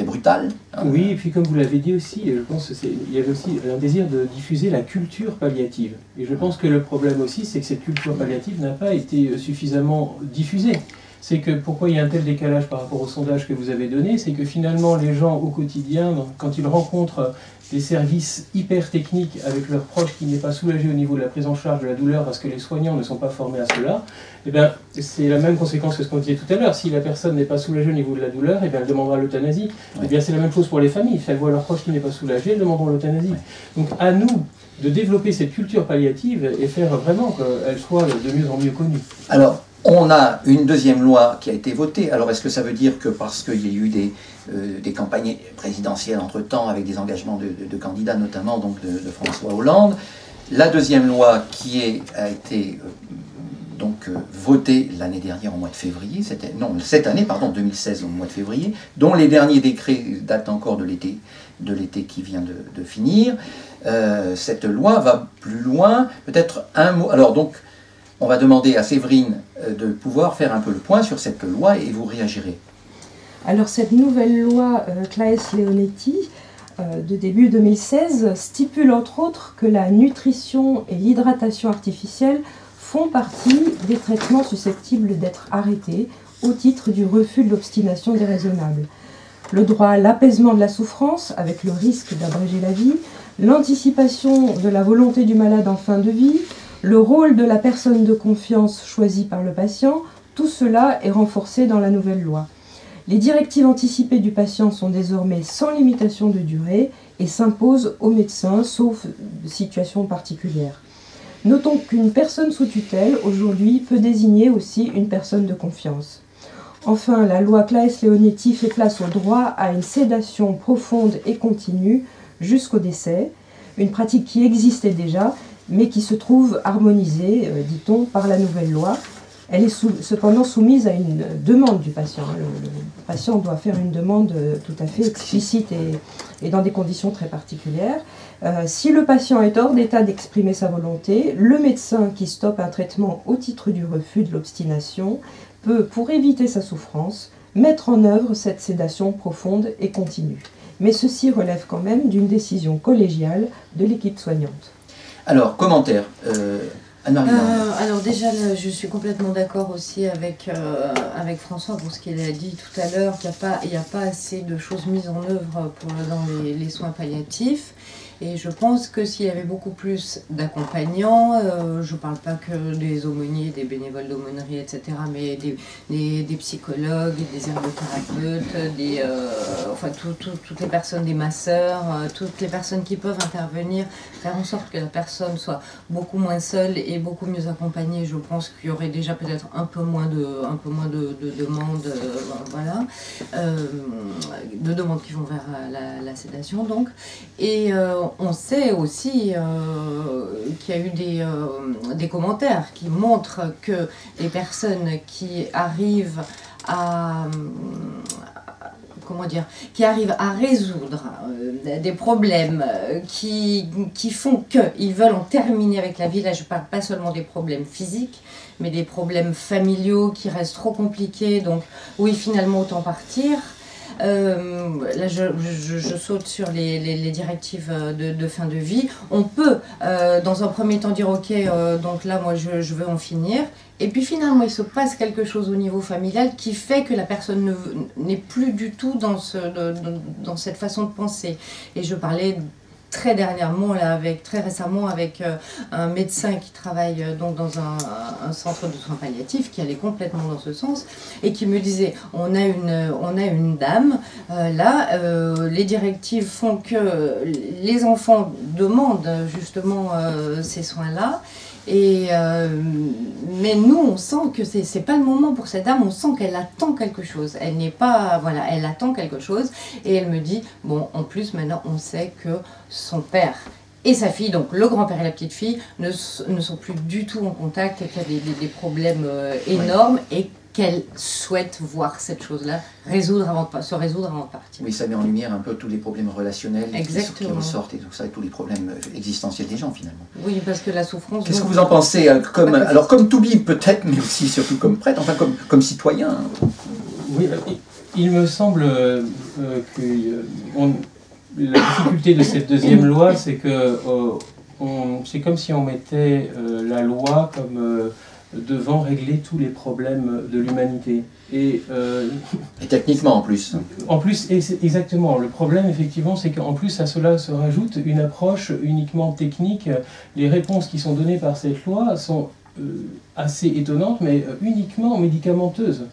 brutal.
Oui, et puis comme vous l'avez dit aussi, je pense qu'il y avait aussi un désir de diffuser la culture palliative. Et je pense que le problème aussi, c'est que cette culture palliative n'a pas été suffisamment diffusée. C'est que pourquoi il y a un tel décalage par rapport au sondage que vous avez donné, c'est que finalement les gens au quotidien, quand ils rencontrent des services hyper techniques avec leurs proches qui n'est pas soulagé au niveau de la prise en charge de la douleur parce que les soignants ne sont pas formés à cela, eh bien, c'est la même conséquence que ce qu'on disait tout à l'heure. Si la personne n'est pas soulagée au niveau de la douleur, eh bien, elle demandera l'euthanasie. Oui. Eh bien, c'est la même chose pour les familles. Si elles voient leur proche qui n'est pas soulagé, elles demanderont l'euthanasie. Donc à nous de développer cette culture palliative et faire vraiment qu'elle soit de mieux en mieux connue.
Alors, on a une deuxième loi qui a été votée. Alors, est-ce que ça veut dire que parce qu'il y a eu des campagnes présidentielles entre-temps, avec des engagements de candidats, notamment donc de François Hollande, la deuxième loi qui a été votée l'année dernière au mois de février, cette année, 2016 au mois de février, dont les derniers décrets datent encore de l'été qui vient de finir, cette loi va plus loin. Peut-être un mot... Alors donc, on va demander à Séverine de pouvoir faire un peu le point sur cette loi et vous réagirez.
Alors cette nouvelle loi Claes-Leonetti de début 2016 stipule entre autres que la nutrition et l'hydratation artificielle font partie des traitements susceptibles d'être arrêtés au titre du refus de l'obstination déraisonnable. Le droit à l'apaisement de la souffrance avec le risque d'abréger la vie, l'anticipation de la volonté du malade en fin de vie, le rôle de la personne de confiance choisie par le patient, tout cela est renforcé dans la nouvelle loi. Les directives anticipées du patient sont désormais sans limitation de durée et s'imposent aux médecins, sauf situation particulière. Notons qu'une personne sous tutelle, aujourd'hui, peut désigner aussi une personne de confiance. Enfin, la loi Claes-Leonetti fait place au droit à une sédation profonde et continue jusqu'au décès, une pratique qui existait déjà, mais qui se trouve harmonisée, dit-on, par la nouvelle loi. Elle est cependant soumise à une demande du patient. Le patient doit faire une demande tout à fait explicite et dans des conditions très particulières. Si le patient est hors d'état d'exprimer sa volonté, le médecin qui stoppe un traitement au titre du refus de l'obstination peut, pour éviter sa souffrance, mettre en œuvre cette sédation profonde et continue. Mais ceci relève quand même d'une décision collégiale de l'équipe soignante.
Alors, commentaire. Anne-Marie.
Alors déjà, là, je suis complètement d'accord aussi avec François pour ce qu'il a dit tout à l'heure, qu'il n'y a pas assez de choses mises en œuvre dans les soins palliatifs. Et je pense que s'il y avait beaucoup plus d'accompagnants, je ne parle pas que des aumôniers, des bénévoles d'aumônerie, etc., mais des psychologues, des herbothérapeutes, enfin toutes les personnes, des masseurs, toutes les personnes qui peuvent intervenir, faire en sorte que la personne soit beaucoup moins seule et beaucoup mieux accompagnée. Je pense qu'il y aurait déjà peut-être un peu moins de demandes, voilà, de demandes qui vont vers la sédation, donc. Et on sait aussi qu'il y a eu des commentaires qui montrent que les personnes qui arrivent à résoudre des problèmes qui font qu'ils veulent en terminer avec la vie. Là, je ne parle pas seulement des problèmes physiques, mais des problèmes familiaux qui restent trop compliqués. Donc, oui, finalement, autant partir. Là, je saute sur les directives de fin de vie. On peut, dans un premier temps, dire ok, donc là, moi, je veux en finir. Et puis finalement, il se passe quelque chose au niveau familial qui fait que la personne n'est plus du tout dans cette façon de penser. Et je parlais très dernièrement, là, très récemment, avec un médecin qui travaille donc dans un centre de soins palliatifs, qui allait complètement dans ce sens, et qui me disait, on a une dame, là, les directives font que les enfants demandent justement ces soins-là, mais nous, on sent que c'est pas le moment pour cette dame, on sent qu'elle attend quelque chose. Elle n'est pas, voilà, elle attend quelque chose. Et elle me dit, bon, en plus, maintenant, on sait que son père et sa fille, donc le grand-père et la petite-fille, ne sont plus du tout en contact et qu'il y a des problèmes énormes et qu'elle souhaite voir cette chose-là se résoudre avant de partir.
Oui, ça met en lumière un peu tous les problèmes relationnels qui ressortent et tout ça, et tous les problèmes existentiels des gens finalement.
Oui, parce que la souffrance...
Qu'est-ce que vous en pensez comme Toubi peut-être, mais aussi surtout comme prêtre, enfin comme citoyen.
Oui, il me semble que la difficulté de cette deuxième loi, c'est que c'est comme si on mettait la loi comme... devant régler tous les problèmes de l'humanité. Et
techniquement en plus.
En plus, exactement. Le problème, effectivement, c'est qu'en plus à cela se rajoute une approche uniquement technique. Les réponses qui sont données par cette loi sont assez étonnantes, mais uniquement médicamenteuses.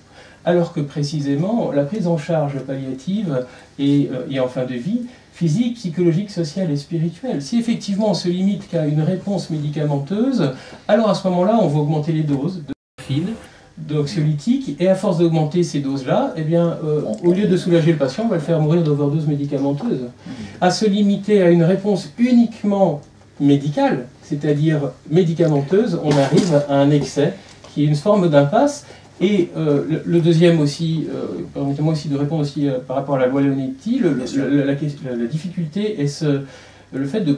Alors que précisément, la prise en charge palliative et en fin de vie, physique, psychologique, sociale et spirituelle. Si effectivement on se limite qu'à une réponse médicamenteuse, alors à ce moment-là, on va augmenter les doses de morphine, d'anxiolytiques, et à force d'augmenter ces doses-là, eh bien, au lieu de soulager le patient, on va le faire mourir d'overdose médicamenteuse. À se limiter à une réponse uniquement médicale, c'est-à-dire médicamenteuse, on arrive à un excès qui est une forme d'impasse. Et le deuxième aussi, permettez-moi aussi de répondre aussi par rapport à la loi Leonetti, la difficulté est le fait de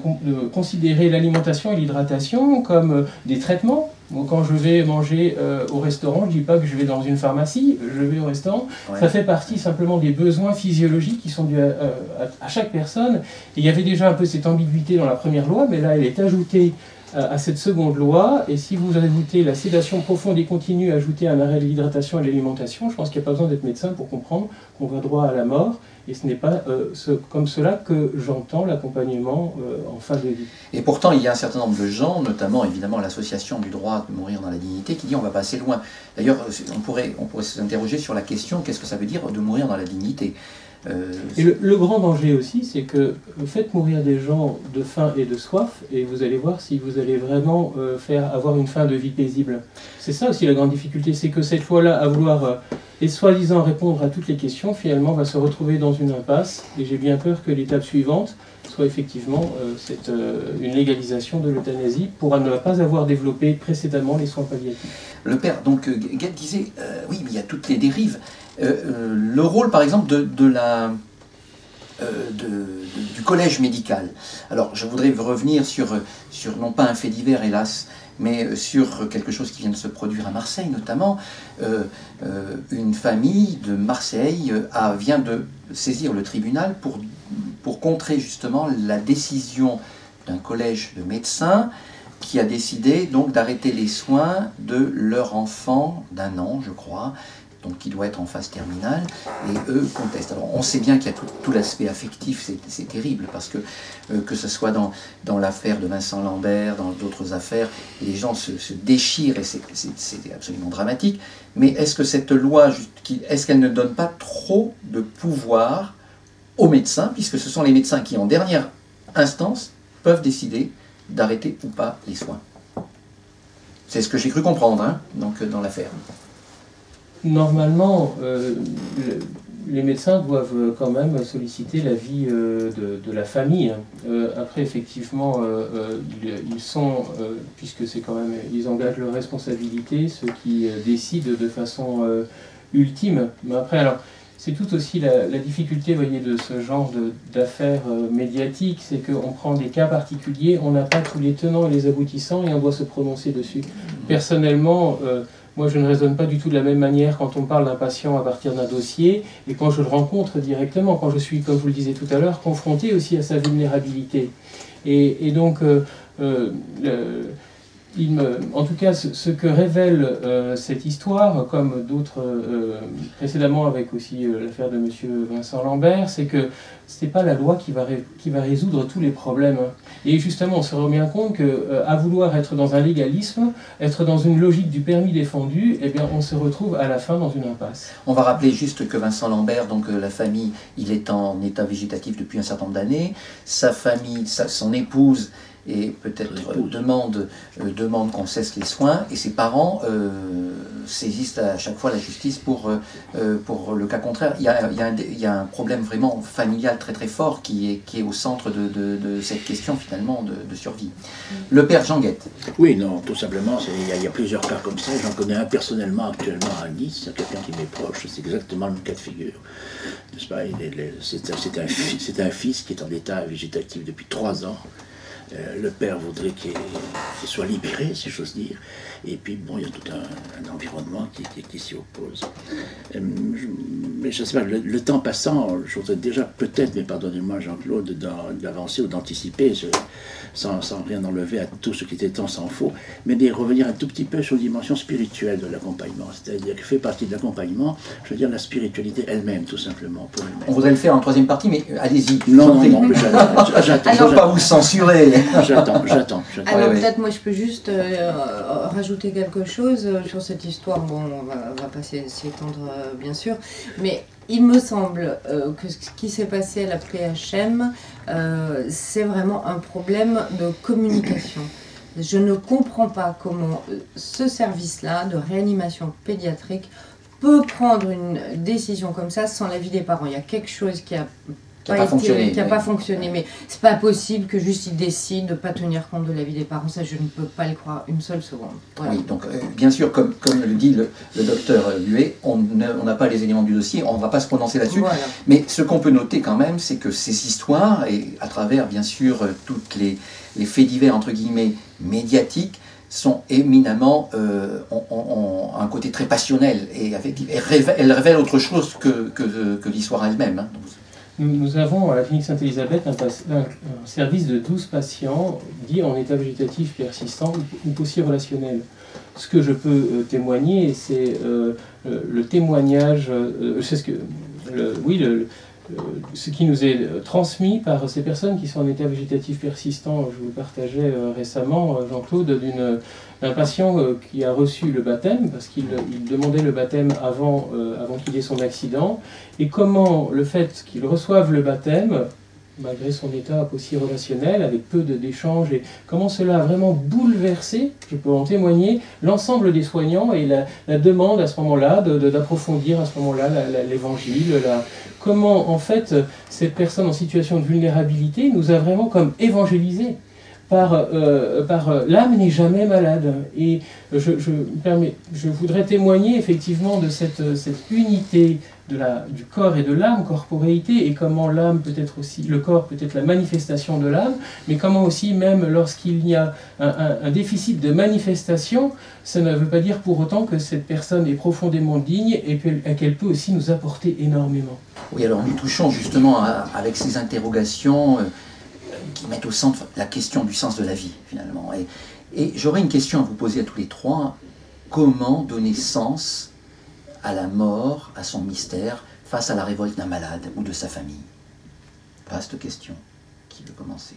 considérer l'alimentation et l'hydratation comme des traitements. Donc, quand je vais manger au restaurant, je ne dis pas que je vais dans une pharmacie, je vais au restaurant. Ouais. Ça fait partie simplement des besoins physiologiques qui sont dus à chaque personne. Et il y avait déjà un peu cette ambiguïté dans la première loi, mais là elle est ajoutée à cette seconde loi, et si vous ajoutez la sédation profonde et continue, ajoutez un arrêt de l'hydratation et de l'alimentation, je pense qu'il n'y a pas besoin d'être médecin pour comprendre qu'on va droit à la mort, et ce n'est pas comme cela que j'entends l'accompagnement en fin de vie.
Et pourtant, il y a un certain nombre de gens, notamment évidemment l'association du droit de mourir dans la dignité, qui dit on va pas assez loin. D'ailleurs, on pourrait s'interroger sur la question, qu'est-ce que ça veut dire de mourir dans la dignité ?
Et le grand danger aussi, c'est que faites mourir des gens de faim et de soif, et vous allez voir si vous allez vraiment avoir une fin de vie paisible. C'est ça aussi la grande difficulté, c'est que cette loi-là, à vouloir et soi-disant répondre à toutes les questions, finalement va se retrouver dans une impasse, et j'ai bien peur que l'étape suivante soit effectivement une légalisation de l'euthanasie pour ne pas avoir développé précédemment les soins palliatifs.
Le père, donc Guette disait, oui, mais il y a toutes les dérives. Le rôle, par exemple, du collège médical. Alors, je voudrais revenir sur non pas un fait divers, hélas, mais sur quelque chose qui vient de se produire à Marseille, notamment. Une famille de Marseille vient de saisir le tribunal pour contrer justement la décision d'un collège de médecins qui a décidé donc d'arrêter les soins de leur enfant d'1 an, je crois, donc qui doit être en phase terminale, et eux contestent. Alors on sait bien qu'il y a tout l'aspect affectif, c'est terrible, parce que ce soit dans l'affaire de Vincent Lambert, dans d'autres affaires, les gens se déchirent, et c'est absolument dramatique, mais est-ce que cette loi, est-ce qu'elle ne donne pas trop de pouvoir aux médecins, puisque ce sont les médecins qui, en dernière instance, peuvent décider d'arrêter ou pas les soins? C'est ce que j'ai cru comprendre, hein, donc, dans l'affaire.
Normalement, les médecins doivent quand même solliciter l'avis de la famille. Après, effectivement, ils sont, puisque c'est quand même, ils engagent leur responsabilité, ceux qui décident de façon ultime. Mais après, alors, c'est tout aussi la difficulté, voyez, de ce genre d'affaires médiatiques, c'est qu'on prend des cas particuliers, on n'a pas tous les tenants et les aboutissants, et on doit se prononcer dessus. Personnellement, moi, je ne raisonne pas du tout de la même manière quand on parle d'un patient à partir d'un dossier et quand je le rencontre directement, quand je suis, comme je vous le disais tout à l'heure, confronté aussi à sa vulnérabilité. Et donc, en tout cas, ce que révèle cette histoire, comme d'autres précédemment avec aussi l'affaire de M. Vincent Lambert, c'est que ce n'est pas la loi qui va résoudre tous les problèmes. Et justement, on se rend bien compte qu'à vouloir être dans un légalisme, être dans une logique du permis défendu, eh bien, on se retrouve à la fin dans une impasse.
On va rappeler juste que Vincent Lambert, donc la famille, il est en état végétatif depuis un certain nombre d'années. Sa famille, son épouse, et peut-être demande qu'on cesse les soins, et ses parents saisissent à chaque fois la justice pour le cas contraire. Il y a un problème vraiment familial très très fort qui est au centre de cette question finalement de survie. Le père Jean Guette.
Oui, non, tout simplement, il y a plusieurs cas comme ça. J'en connais un personnellement actuellement à Nice, quelqu'un qui m'est proche, c'est exactement le même cas de figure. C'est un fils qui est en état végétatif depuis 3 ans. Le père voudrait qu'il soit libéré, si j'ose dire. Et puis, bon, il y a tout un environnement qui s'y oppose. Mais je ne sais pas, le temps passant, j'oserais déjà peut-être, mais pardonnez-moi Jean-Claude, d'avancer ou d'anticiper, sans rien enlever à tout ce qui était tant s'en faut, mais de revenir un tout petit peu sur la dimension spirituelle de l'accompagnement. C'est-à-dire que fait partie de l'accompagnement, je veux dire, la spiritualité elle-même, tout simplement, pour elle-même.
On voudrait le faire en 3e partie, mais allez-y.
Non, j'attends.
Je ne veux pas vous censurer.
J'attends.
Alors peut-être moi je peux juste rajouter quelque chose sur cette histoire. Bon, on va pas s'y étendre bien sûr, mais il me semble que ce qui s'est passé à la PHM, c'est vraiment un problème de communication. Je ne comprends pas comment ce service-là de réanimation pédiatrique peut prendre une décision comme ça sans l'avis des parents. Il y a quelque chose qui a pas fonctionné, mais c'est pas possible que juste ils décident de pas tenir compte de l'avis des parents, ça je ne peux pas le croire une seule seconde. Voilà.
Oui, donc bien sûr, comme le dit le docteur Buet, on n'a pas les éléments du dossier, on ne va pas se prononcer là-dessus, voilà. Mais ce qu'on peut noter quand même, c'est que ces histoires, et à travers bien sûr toutes les faits divers entre guillemets médiatiques, sont éminemment ont un côté très passionnel et elles révèlent autre chose que l'histoire elle-même. Hein.
Nous avons à la clinique Sainte-Élisabeth un service de 12 patients dits en état végétatif persistant ou aussi relationnel. Ce que je peux témoigner, c'est le témoignage, ce qui nous est transmis par ces personnes qui sont en état végétatif persistant. Je vous partageais récemment, Jean-Claude, d'un patient qui a reçu le baptême, parce qu'il demandait le baptême avant qu'il ait son accident, et comment le fait qu'il reçoive le baptême, malgré son état aussi relationnel, avec peu d'échanges, et comment cela a vraiment bouleversé, je peux en témoigner, l'ensemble des soignants, et la demande à ce moment-là d'approfondir à ce moment-là l'évangile, comment en fait cette personne en situation de vulnérabilité nous a vraiment comme évangélisés. Par l'âme n'est jamais malade. Et je voudrais témoigner effectivement de cette unité du corps et de l'âme, corporéité, et comment l'âme peut être aussi, le corps peut être la manifestation de l'âme, mais comment aussi, même lorsqu'il y a un déficit de manifestation, ça ne veut pas dire pour autant que cette personne est profondément digne et qu'elle peut aussi nous apporter énormément.
Oui, alors nous touchons justement avec ces interrogations qui mettent au centre la question du sens de la vie, finalement. Et j'aurais une question à vous poser à tous les trois. Comment donner sens à la mort, à son mystère, face à la révolte d'un malade ou de sa famille? Vaste question. Qui veut commencer?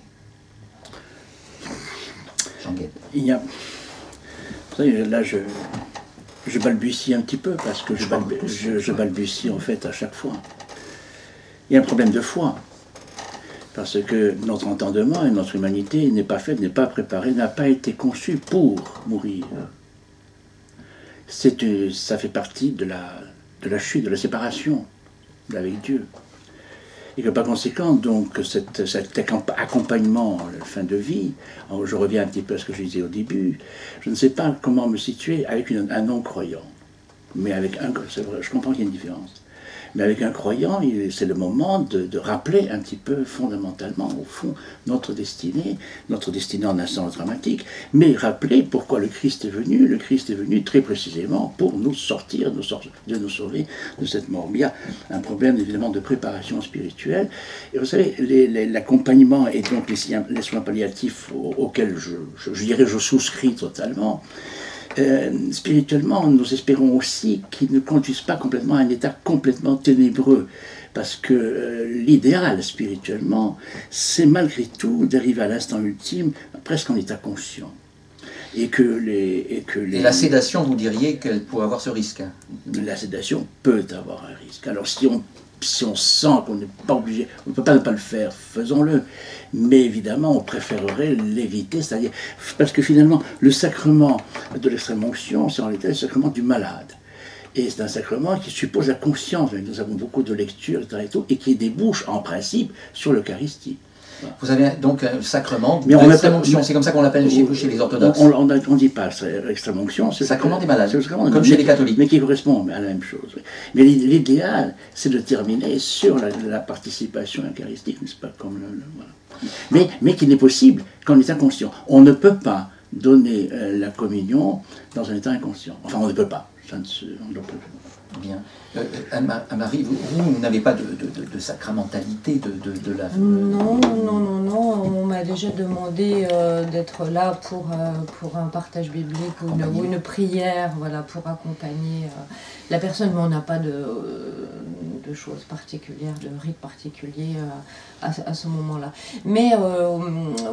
Jean-Gued.
Vous savez, là, je balbutie un petit peu, parce que je balbutie en fait à chaque fois. Il y a un problème de foi. Parce que notre entendement et notre humanité n'est pas faite, n'est pas préparée, n'a pas été conçue pour mourir. Ça fait partie de la chute, de la séparation avec Dieu. Et que par conséquent, donc, cet accompagnement à la fin de vie, je reviens un petit peu à ce que je disais au début, je ne sais pas comment me situer avec un non-croyant. Mais avec c'est vrai, je comprends qu'il y a une différence. Mais avec un croyant, c'est le moment de rappeler un petit peu fondamentalement, au fond, notre destinée en un sens dramatique, mais rappeler pourquoi le Christ est venu. Le Christ est venu très précisément pour nous sortir, de nous sauver de cette mort. Mais il y a un problème évidemment de préparation spirituelle. Et vous savez, l'accompagnement et donc les soins palliatifs auxquels je dirais je souscris totalement, spirituellement, nous espérons aussi qu'ils ne conduisent pas complètement à un état complètement ténébreux. Parce que l'idéal, spirituellement, c'est malgré tout d'arriver à l'instant ultime, presque en état conscient. Et
la sédation, vous diriez qu'elle pourrait avoir ce risque?
La sédation peut avoir un risque. Alors si on sent qu'on n'est pas obligé, on ne peut pas ne pas le faire, faisons-le. Mais évidemment, on préférerait l'éviter, c'est-à-dire, parce que finalement, le sacrement de l'extrême-onction, c'est en réalité le sacrement du malade. Et c'est un sacrement qui suppose la conscience. Nous avons beaucoup de lectures, etc. et qui débouche en principe sur l'Eucharistie.
Vous avez donc un sacrement de l'extrême-onction, c'est comme ça qu'on l'appelle chez les orthodoxes.
On ne dit pas l'extrême-onction, c'est le
sacrement des malades,
comme chez les catholiques. Mais qui correspond à la même chose. Oui. Mais l'idéal, c'est de terminer sur la participation eucharistique, n'est-ce pas, comme voilà. Mais qu'il n'est possible qu'en état conscient. On ne peut pas donner la communion dans un état inconscient. Enfin, on ne peut pas. On ne peut pas.
Bien. Anne-Marie, vous n'avez pas de sacramentalité de la...
Non. On m'a déjà demandé d'être là pour un partage biblique ou une prière, voilà, pour accompagner la personne, mais on n'a pas de choses particulières, de rites particuliers à ce moment-là. Mais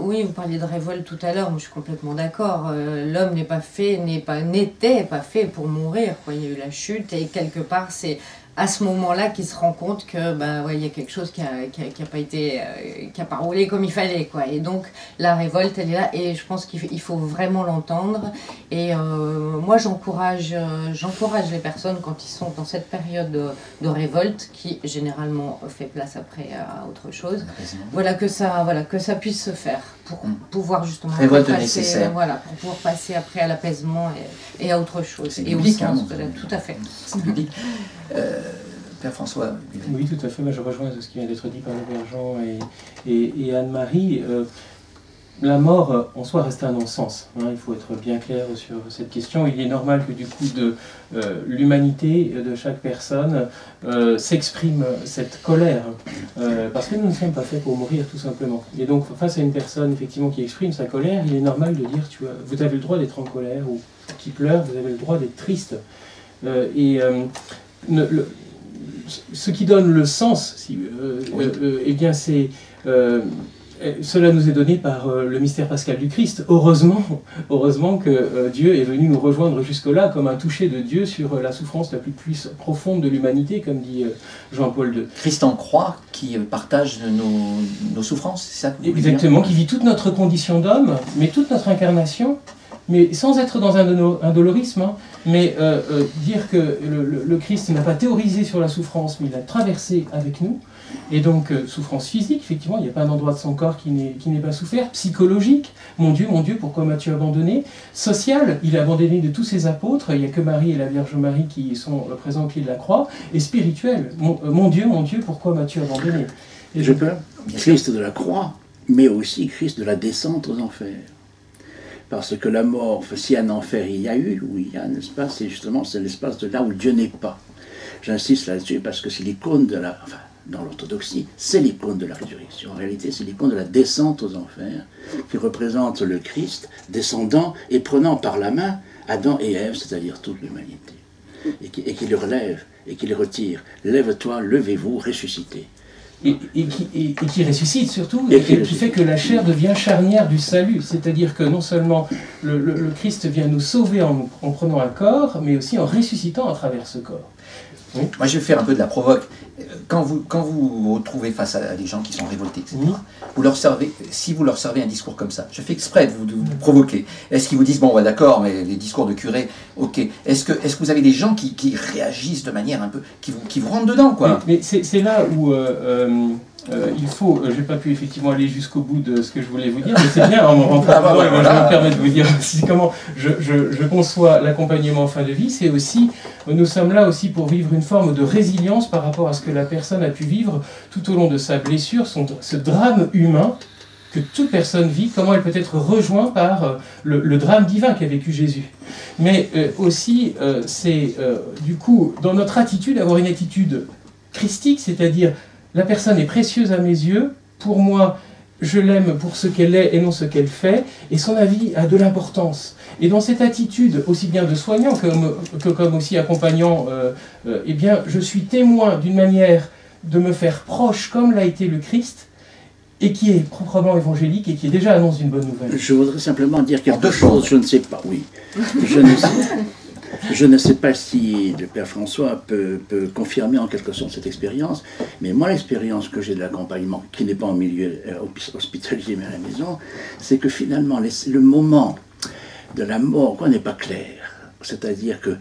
oui, vous parliez de révolte tout à l'heure, je suis complètement d'accord. L'homme n'était pas fait pour mourir, quoi. Il y a eu la chute et quelque part c'est à ce moment-là qu'il se rend compte que il y a quelque chose qui a pas roulé comme il fallait, quoi. Et donc la révolte, elle est là, et je pense qu'il faut vraiment l'entendre. Et moi j'encourage les personnes quand ils sont dans cette période de révolte, qui généralement fait place après à autre chose. Voilà, que ça puisse se faire pour pouvoir justement pour pouvoir passer après à l'apaisement et à autre chose.
C'est biblique,
tout à fait.
C'est biblique. Père François.
Oui, tout à fait. Moi, je rejoins ce qui vient d'être dit par le Père Jean et Anne-Marie. La mort, en soi, reste un non-sens. Il faut être bien clair sur cette question. Il est normal que du coup, l'humanité de chaque personne s'exprime cette colère. Parce que nous ne sommes pas faits pour mourir, tout simplement. Et donc, face à une personne, effectivement, qui exprime sa colère, il est normal de dire, vous avez le droit d'être en colère, ou qui pleure, vous avez le droit d'être triste. ce qui donne le sens, eh bien c'est... cela nous est donné par le mystère pascal du Christ. Heureusement que Dieu est venu nous rejoindre jusque-là comme un toucher de Dieu sur la souffrance la plus profonde de l'humanité, comme dit Jean-Paul II.
Christ en croix qui partage nos souffrances, c'est ça que vous voulez dire ?
Exactement, qui vit toute notre condition d'homme, mais toute notre incarnation, mais sans être dans un dolorisme, hein, mais dire que le Christ n'a pas théorisé sur la souffrance, mais il a traversé avec nous. Et donc, souffrance physique, effectivement, il n'y a pas un endroit de son corps qui n'est pas souffert. Psychologique, mon Dieu, pourquoi m'as-tu abandonné ? Social, il est abandonné de tous ses apôtres, il n'y a que Marie et la Vierge Marie qui sont présents au pied de la croix. Et spirituel, mon Dieu, pourquoi m'as-tu abandonné ? Et
Je peux ? Christ de la croix, mais aussi Christ de la descente aux enfers. Parce que la mort, si un enfer il y a eu, ou il y a un espace, c'est l'espace de là où Dieu n'est pas. J'insiste là-dessus parce que c'est l'icône de la... Enfin, dans l'orthodoxie, c'est l'icône de la résurrection. En réalité, c'est l'icône de la descente aux enfers, qui représente le Christ descendant et prenant par la main Adam et Ève, c'est-à-dire toute l'humanité, et qui les relève, et qui les retire. Lève-toi, levez-vous, ressuscitez.
Et qui ressuscite surtout, et qui fait que la chair devient charnière du salut. C'est-à-dire que non seulement le Christ vient nous sauver en prenant un corps, mais aussi en ressuscitant à travers ce corps. Oui.
Moi, je vais faire un peu de la provoque. Quand vous vous retrouvez face à des gens qui sont révoltés, etc., si vous leur servez un discours comme ça, je fais exprès de vous provoquer, est-ce qu'ils vous disent, bon, d'accord, mais les discours de curé, ok, est-ce que vous avez des gens qui réagissent de manière un peu, qui vous rentrent dedans, quoi ?
Mais c'est là où il faut, j'ai pas pu effectivement aller jusqu'au bout de ce que je voulais vous dire, mais c'est bien, je me permets de vous dire aussi comment je conçois l'accompagnement en fin de vie. C'est aussi, nous sommes là aussi pour vivre une forme de résilience par rapport à ce que la personne a pu vivre tout au long de sa blessure, ce drame humain que toute personne vit, comment elle peut être rejointe par le drame divin qu'a vécu Jésus. Mais aussi, c'est du coup, dans notre attitude, avoir une attitude christique, c'est-à-dire la personne est précieuse à mes yeux, pour moi, je l'aime pour ce qu'elle est et non ce qu'elle fait, et son avis a de l'importance. Et dans cette attitude, aussi bien de soignant comme aussi accompagnant, eh bien, je suis témoin d'une manière de me faire proche comme l'a été le Christ, et qui est proprement évangélique et qui est déjà annonce d'une bonne nouvelle.
Je voudrais simplement dire quelque chose, je ne sais pas, oui. Je ne sais pas si le Père François peut confirmer en quelque sorte cette expérience, mais moi l'expérience que j'ai de l'accompagnement, qui n'est pas en milieu hospitalier mais à la maison, c'est que finalement le moment de la mort n'est pas clair. C'est-à-dire que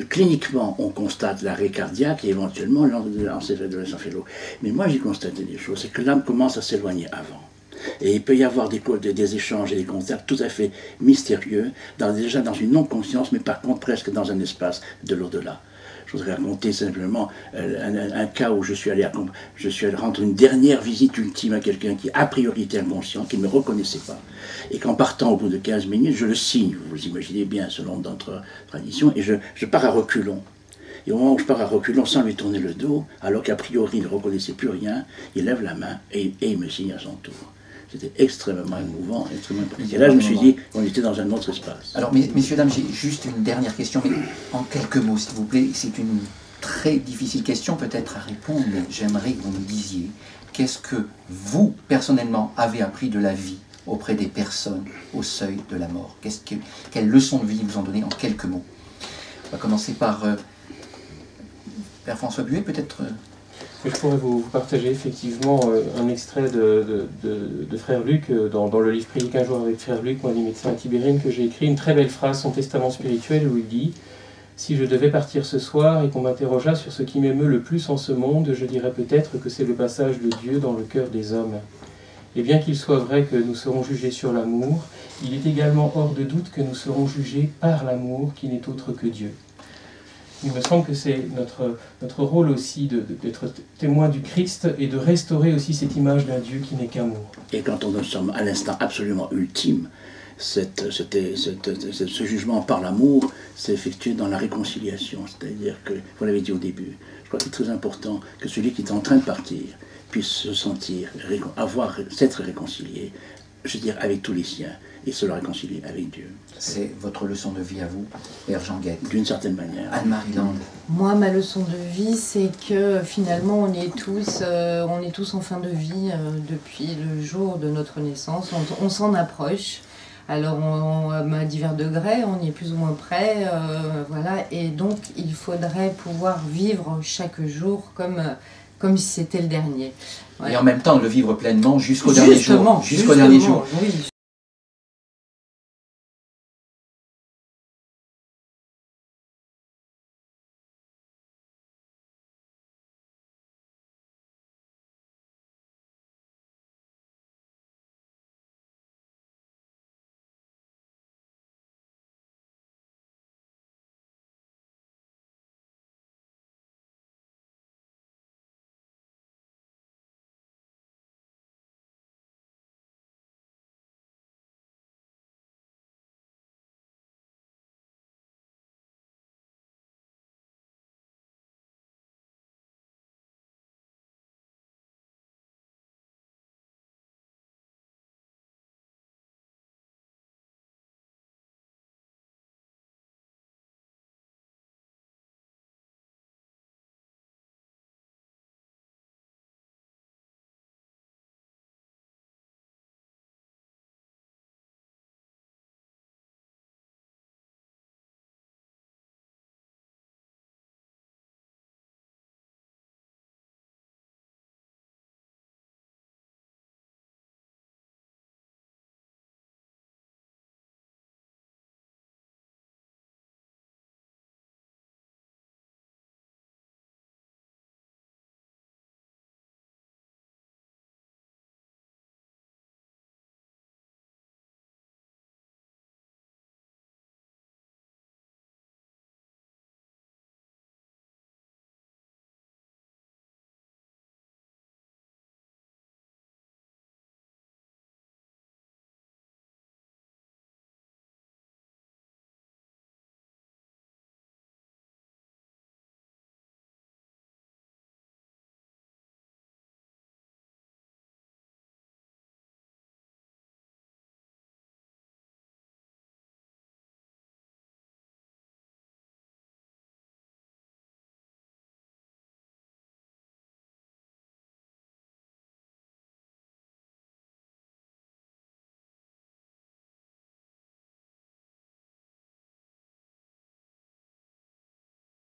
cliniquement on constate l'arrêt cardiaque et éventuellement l'encéphalocéphalo. Mais moi j'ai constaté des choses, c'est que l'âme commence à s'éloigner avant. Et il peut y avoir des échanges et des contacts tout à fait mystérieux, déjà dans une non-conscience, mais par contre presque dans un espace de l'au-delà. Je voudrais raconter simplement un cas où je suis allé rendre une dernière visite ultime à quelqu'un qui a priori était inconscient, qui ne me reconnaissait pas. Et qu'en partant au bout de 15 minutes, je le signe, vous imaginez bien, selon notre tradition, et je pars à reculons. Et au moment où je pars à reculons, sans lui tourner le dos, alors qu'a priori il ne reconnaissait plus rien, il lève la main et il me signe à son tour. C'était extrêmement émouvant. Et là, je me suis dit qu'on était dans un autre espace.
Alors, messieurs, dames, j'ai juste une dernière question, mais en quelques mots, s'il vous plaît. C'est une très difficile question, peut-être à répondre, mais j'aimerais que vous me disiez qu'est-ce que vous, personnellement, avez appris de la vie auprès des personnes au seuil de la mort ? Quelle leçon de vie vous en donnez en quelques mots ? On va commencer par Père François Buet, peut-être.
Je pourrais vous partager effectivement un extrait de Frère Luc dans le livre Prier qu'un jour avec Frère Luc, moi, des médecins à Tibérine, que j'ai écrit une très belle phrase, son testament spirituel, où il dit « Si je devais partir ce soir et qu'on m'interrogeât sur ce qui m'émeut le plus en ce monde, je dirais peut-être que c'est le passage de Dieu dans le cœur des hommes. Et bien qu'il soit vrai que nous serons jugés sur l'amour, il est également hors de doute que nous serons jugés par l'amour qui n'est autre que Dieu. » Il me semble que c'est notre rôle aussi d'être témoin du Christ et de restaurer aussi cette image d'un Dieu qui n'est qu'amour.
Et quand on sommes à l'instant absolument ultime, ce jugement par l'amour s'effectue dans la réconciliation. C'est-à-dire que, vous l'avez dit au début, je crois que c'est très important que celui qui est en train de partir puisse se sentir, s'être réconcilié, je veux dire, avec tous les siens. et se réconcilier avec Dieu.
C'est votre leçon de vie à vous, Père Jean Guette.
D'une certaine manière.
Anne-Marie Land.
Moi, ma leçon de vie, c'est que finalement, on est tous en fin de vie depuis le jour de notre naissance. On s'en approche. Alors, à divers degrés, on y est plus ou moins près. Voilà. Et donc, il faudrait pouvoir vivre chaque jour comme si c'était le dernier.
Et en même temps, le vivre pleinement jusqu'au dernier jour. Jusqu'au dernier jour.
Oui.